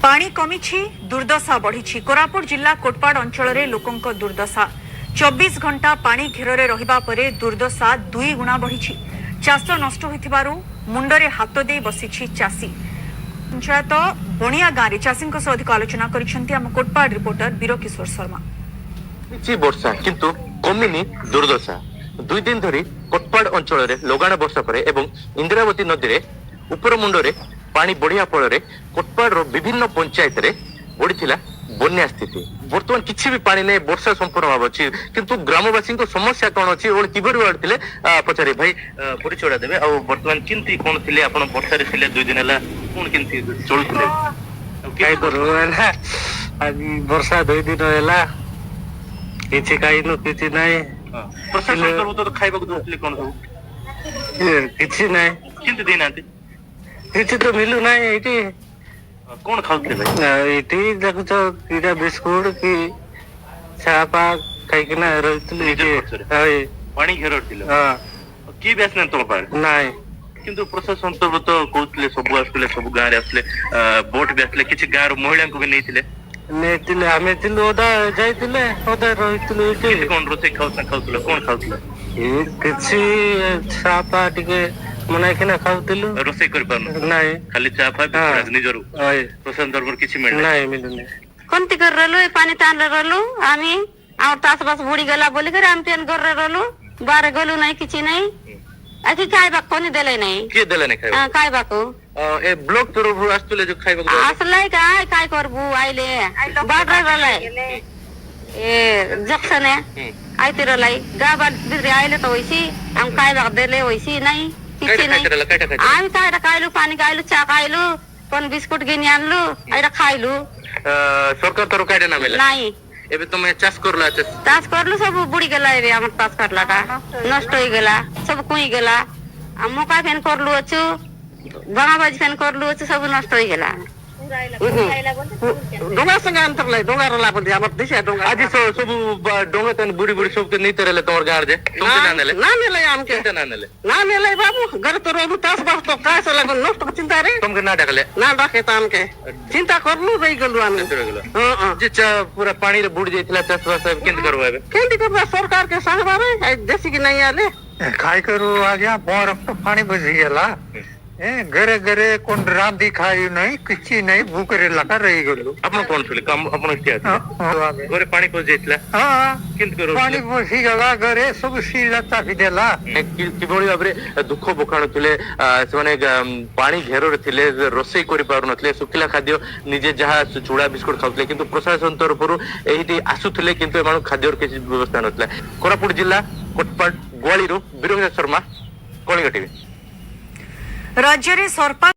पानी कमिछि दुर्दशा बढ़ी कोरापुट जिला कोटपाड अंचल में लोकों दुर्दशा 24 घंटा पानी घेरे रहिबा परे दुर्दशा 2 गुणा बढ़ी चाष नष्ट होइथिबारु मुंडरे हाथ दे बसिछि चाषी। पंचायत बणिया गाँव चाषी अधिक आलोचना करिसेंती आम कोटपाड रिपोर्टर वीर किशोर शर्मा। वर्षा किंतु कमिनी दुर्दशा 2 दिन धरी कोटपाड अंचल में लगाण वर्षा पर इंदिरावती नदी में उपर मुंडरे पानी बढ़िया फल कोटपाड विभिन्न पंचायत रे बढ़ी बन्या स्थिति। बर्तमान किसी भी पानी नहीं वर्षा संपूर्ण भाव अच्छी किंतु ग्रामवासी समस्या कौन अच्छी और किभर बढ़ते पचारे भाई परिचय देवे आ बर्तमान किंती कौन थे आप वर्षा 2 दिन है कौन किंती चलुले वर्षा 2 दिन है किसी खाइनु किसी नहीं प्रशासन तो खाइबा दउतले कोन सब किसी नहीं किंती देना किसी तो मिलू नहीं एटी कौन खाउतले भाई एटी देखो तो कीड़ा बिस्कुट की चापा खाइकिना रहतले एटी हाय पानी घेरतिले हां की बेसने तो पार नहीं किंतु प्रशासन तो कहतले सब आसले सब गां रे आसले बोट बेसले किछि गां रो महिला को भी नैतिले नेतिले हमें तिले ओदा जाइतिले ओदा रहितिले एटी कोन रोसे खाउतले कोन खाउतले ए किछि चापा टिके मनाई के ना खाउतिलु रोसे कर पानो नहीं खाली चापा बिस्कुट निजरु हाय प्रशासन दरबार किछि मिल नहीं मिलने कोनती कर रहलो पानी तान रहलो आमी आउ तास बस बुड़ी गला बोली कर हम पेन कर रहलो बारे गलु नहीं किछि नहीं आखि खाइबा कोनी देले नहीं के देले नहीं खाइबा खाइबा को ए ब्लॉक तरफ आस्तले जो खाइबा असलै काय करबू आइले बाडर रहलै ए जक्सन आइते रहलै गाबा बिरे आइले त होइसी हम खाइबा देले होइसी नहीं किछि नहीं आइ काय खाइलु पानी खाइलु चा खाइलु कोन बिस्कुट गिनी आनलु आइरा खाइलु सरकार तरफ काटे ना मिले नहीं एबे तुमे चाष करला चाष करलु सब बुड़ी गेला एबे हमर चाष करलाटा नष्ट होई गेला सब कुई गेला आ मका फेन करलु अछु बंगा बाजी फेन करलु अछु सब नष्ट होई गेला डोंगा संग अंतर लै डोंगा रला पड़े हमर दिशा डोंगा आज सब डोंगा तन बुड़ी बुड़ी सब के नहीं तरले तोर गार जे तुम ना नेले ना नेले हमके ना नेले बाबू घर तो रोलु तास बास तो काय से लागो नष्ट चिंता रे तुमके ना डाकले ना डाके त हमके चिंता करलु रही गेलु हम हां जे पूरा पानी रे बुड़ी जाइतला चाष बास केंद करबो एबे केंदी करबा सरकार के संग बारे देसी की नहीं आले खाई करू आ गया बरफ तो पानी बजी गेला घरे घरे कोन रांदी खाई नहीं किछि नहीं भूखरे लगा रही गेलु अपन कोन छले काम अपन स्थिति घरे पानी पस जाइतला हां केंद करू पानी बसी गेला घरे सब सीलता फिदेला किबोली बाबरे दुख बोखाण थिले से माने पानी घेरो रे थिले रोसई करि पारु नथले सुखिला खाद्य निजे जहा चूड़ा बिस्कुट खाउतले किंतु प्रशासन तरफरु एहिटी आसुथले किंतु एमानु खाद्यर के व्यवस्था नथला। कोरापुट जिला कोटपाड ग्वालीरो वीर शर्मा कलिंग टीवी। राज्य में सरपा